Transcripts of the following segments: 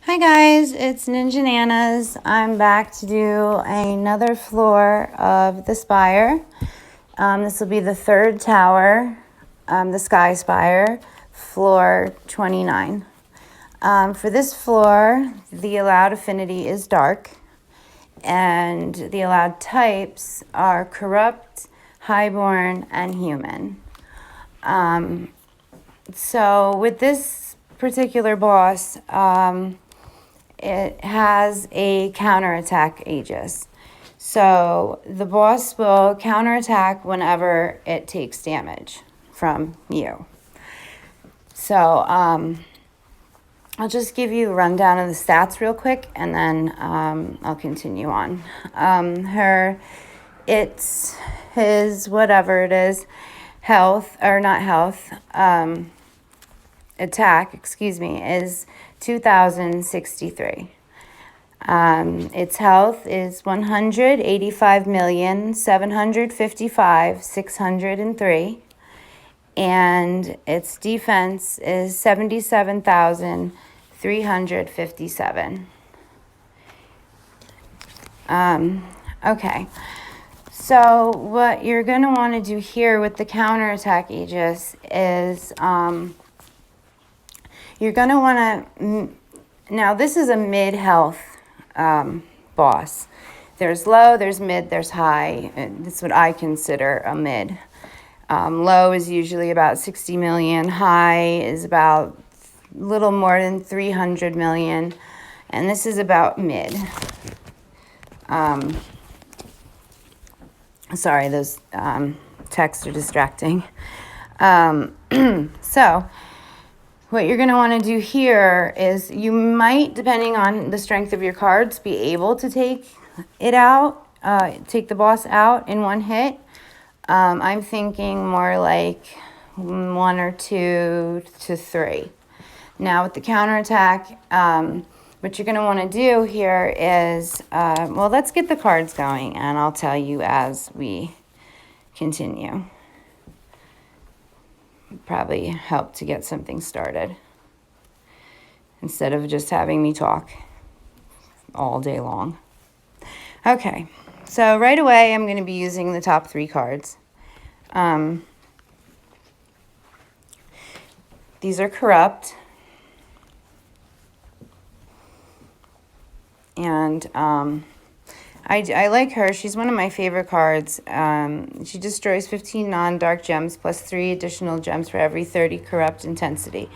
Hi guys, it's Ninja Nanas. I'm back to do another floor of the Spire. This will be the third tower, the Sky Spire, floor 29. For this floor, the allowed affinity is dark, and the allowed types are corrupt, highborn, and human. So with this particular boss, it has a counterattack Aegis. So the boss will counterattack whenever it takes damage from you. So I'll just give you a rundown of the stats real quick, and then I'll continue on. It's his, whatever it is, health, or not health, attack, is 2,063. Its health is 185,755,603, and its defense is 77,357. Okay, so what you're going to want to do here with the counterattack Aegis is you're going to want to, now this is a mid-health boss. There's low, there's mid, there's high. That's what I consider a mid. Low is usually about 60 million. High is about a little more than 300 million. And this is about mid. Sorry, those texts are distracting. So what you're going to want to do here is you might, depending on the strength of your cards, be able to take it out, take the boss out in one hit. I'm thinking more like 1 or 2 to 3. Now with the counterattack, what you're going to want to do here is, well, let's get the cards going, and I'll tell you as we continue. Probably help to get something started instead of just having me talk all day long. Okay, so right away I'm going to be using the top 3 cards. These are corrupt, and I like her. She's one of my favorite cards. She destroys 15 non-dark gems plus 3 additional gems for every 30 corrupt intensity.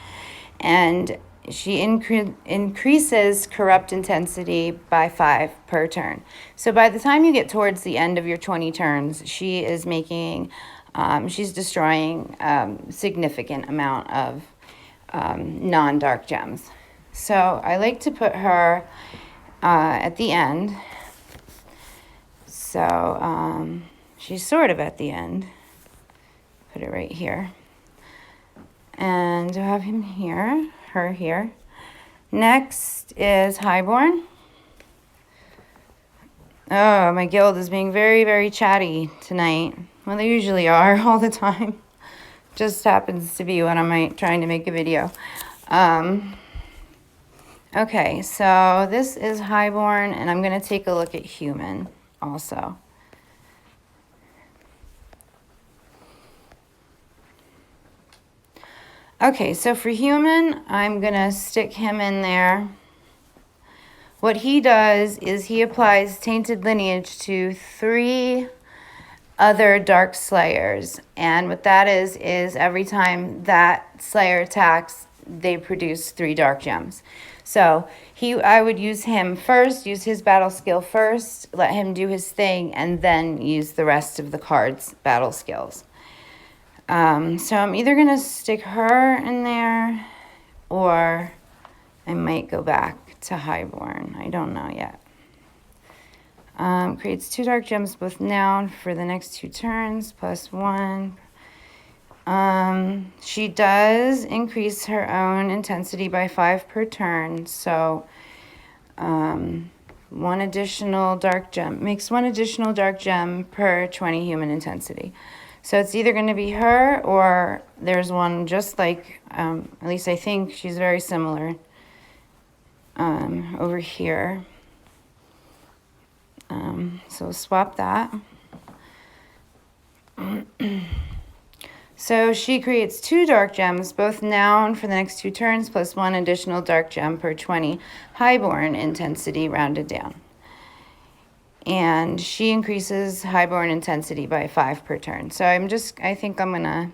And she increases corrupt intensity by 5 per turn. So by the time you get towards the end of your 20 turns, she is making, she's destroying significant amount of non-dark gems. So I like to put her at the end. So she's sort of at the end. Put it right here. And I have him here, her here. Next is Highborn. Oh, my guild is being very, very chatty tonight. Well, they usually are all the time. Just happens to be when I'm trying to make a video. Okay, so this is Highborn, and I'm going to take a look at human also. Okay, so for human, I'm going to stick him in there. What he does is he applies Tainted Lineage to 3 other Dark Slayers. And what that is every time that Slayer attacks, they produce 3 Dark Gems. So I would use him first, use his battle skill first, let him do his thing, and then use the rest of the cards' battle skills. So I'm either going to stick her in there, or I might go back to Highborn. I don't know yet. Creates 2 dark gems both now for the next 2 turns, plus 1. She does increase her own intensity by 5 per turn, so 1 additional dark gem, makes 1 additional dark gem per 20 human intensity. So it's either going to be her, or there's one just like, at least I think she's very similar over here. So we'll swap that. So she creates 2 dark gems, both noun for the next 2 turns, plus 1 additional dark gem per 20 highborn intensity rounded down. And she increases highborn intensity by 5 per turn. So I think I'm gonna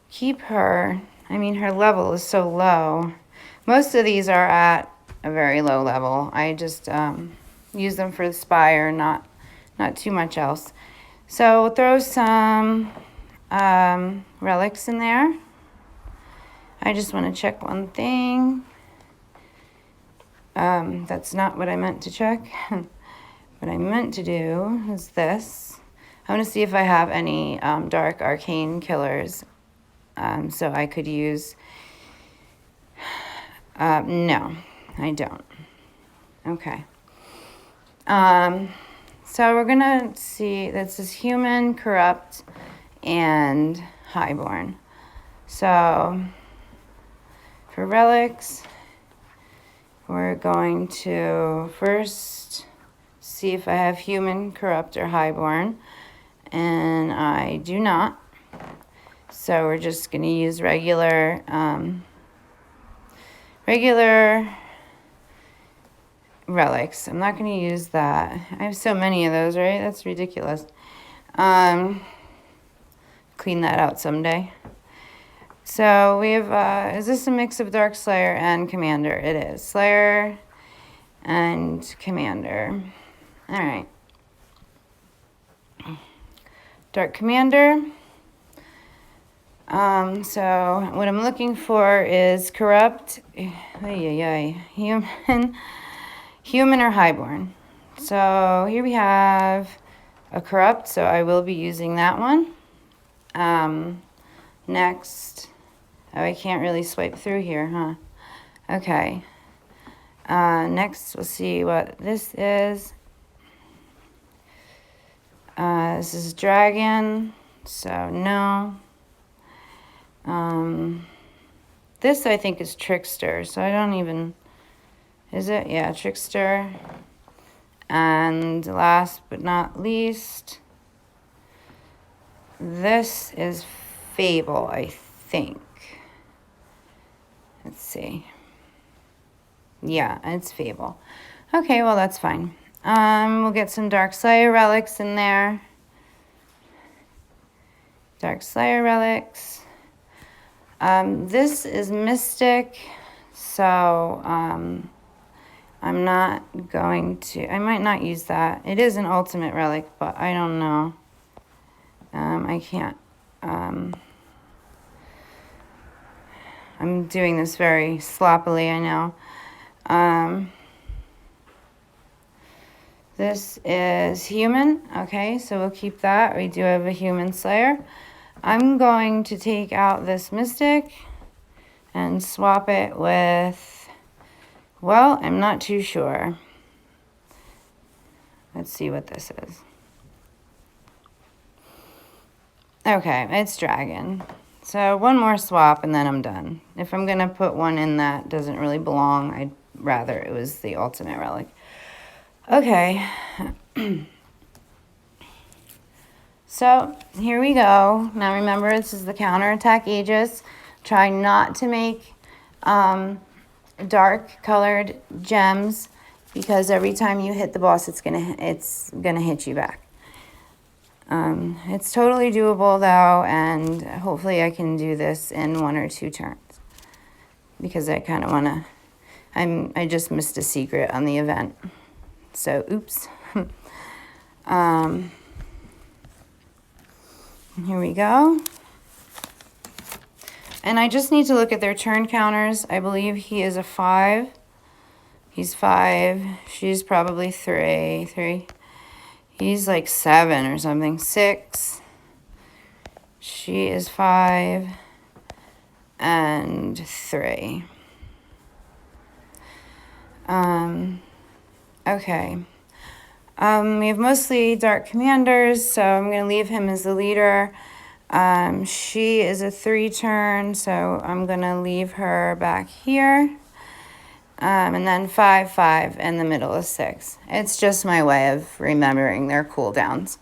keep her. I mean, her level is so low. Most of these are at a very low level. I just use them for the Spire, not too much else. So we'll throw some relics in there. I just want to check one thing. That's not what I meant to check. What I meant to do is this. I want to see if I have any dark arcane killers. So I could use... no, I don't. Okay. So we're going to see, this is human, corrupt, and highborn. So for relics, we're going to first see if I have human, corrupt, or highborn, and I do not. So we're just going to use regular relics. I'm not going to use that. I have so many of those, right? That's ridiculous. Clean that out someday. So we have, is this a mix of Dark Slayer and Commander? It is. Slayer and Commander. All right. Dark Commander. So what I'm looking for is corrupt, human or highborn. So here we have a corrupt, so I will be using that one. Next, oh, I can't really swipe through here, huh? Okay. Next, we'll see what this is. This is dragon, so no. This I think is trickster, so I don't even, is it? Yeah, trickster. And last but not least, this is fable, I think. Let's see. Yeah, it's fable. Okay, well that's fine. We'll get some Dark Slayer relics in there. Dark Slayer relics. This is Mystic, so I'm not going to, I might not use that. It is an ultimate relic, but I don't know. I can't, I'm doing this very sloppily, I know. This is human, okay, so we'll keep that. We do have a human slayer. I'm going to take out this mystic and swap it with, well, I'm not too sure. Let's see what this is. Okay, it's dragon. So one more swap and then I'm done. If I'm going to put one in that doesn't really belong, I'd rather it was the ultimate relic. Okay. So here we go. Now remember, this is the counterattack Aegis. Try not to make dark colored gems because every time you hit the boss, it's gonna hit you back. It's totally doable though, and hopefully I can do this in 1 or 2 turns because I kind of want to. I just missed a secret on the event, so oops. Here we go. And I just need to look at their turn counters. I believe he is a 5. He's 5. She's probably 3. He's like 7 or something. 6. She is 5. And 3. Okay. We have mostly dark commanders, so I'm going to leave him as the leader. She is a 3 turn, so I'm going to leave her back here. And then 5, 5, and the middle is 6. It's just my way of remembering their cooldowns.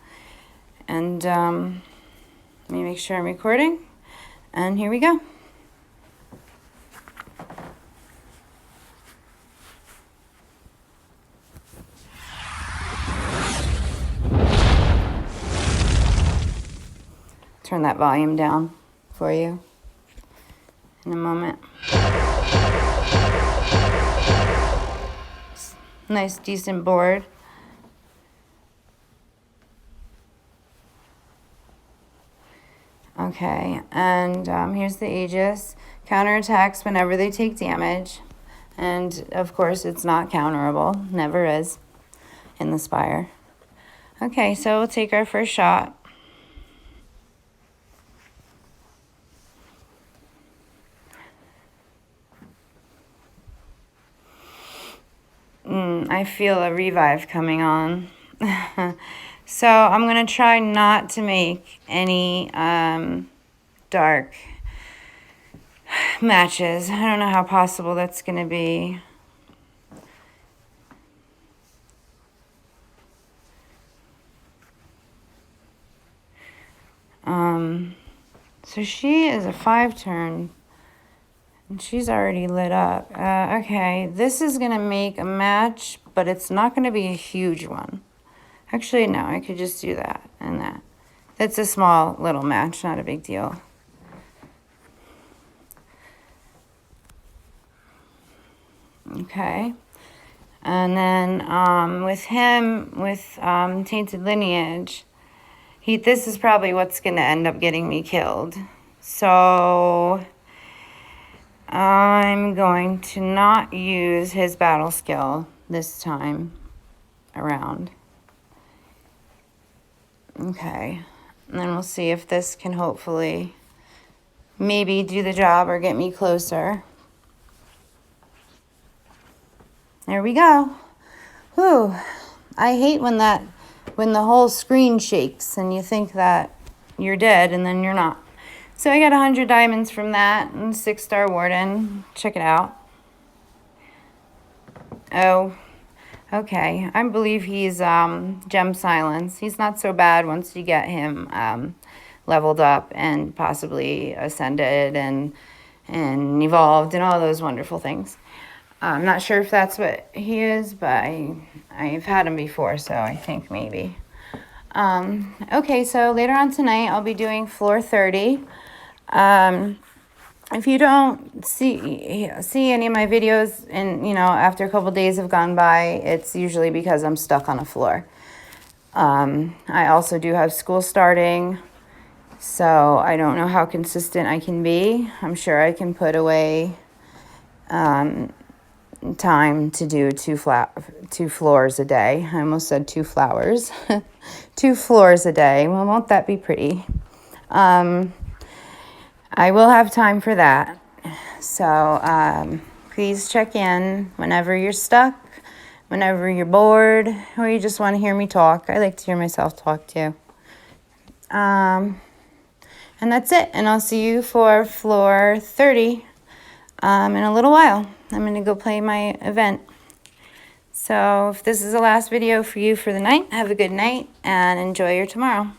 And let me make sure I'm recording. And here we go. Turn that volume down for you in a moment. Nice, decent board. Okay, and here's the Aegis. Counterattacks whenever they take damage. And, of course, it's not counterable. Never is in the Spire. Okay, so we'll take our first shot. I feel a revive coming on. So I'm going to try not to make any dark matches. I don't know how possible that's going to be. So she is a 5-turn. And she's already lit up. Okay, this is going to make a match, but it's not going to be a huge one. Actually, no, I could just do that and that. That's a small little match, not a big deal. Okay. And then with him, with Tainted Lineage, this is probably what's going to end up getting me killed. So I'm going to not use his battle skill this time around. Okay, and then we'll see if this can hopefully maybe do the job or get me closer. There we go. Whew. I hate when the whole screen shakes and you think that you're dead and then you're not. So I got 100 diamonds from that and 6-star Warden. Check it out. Oh, okay. I believe he's Gem Silence. He's not so bad once you get him leveled up and possibly ascended and evolved and all those wonderful things. I'm not sure if that's what he is, but I've had him before, so I think maybe. Okay, so later on tonight I'll be doing floor 30. If you don't see any of my videos and, after a couple days have gone by, it's usually because I'm stuck on a floor. I also do have school starting, so I don't know how consistent I can be. I'm sure I can put away time to do two floors a day. I almost said 2 flowers. 2 floors a day. Well, won't that be pretty? I will have time for that. So please check in whenever you're stuck, whenever you're bored, or you just want to hear me talk. I like to hear myself talk too. And that's it. And I'll see you for floor 30 in a little while. I'm going to go play my event. So if this is the last video for you for the night, have a good night and enjoy your tomorrow.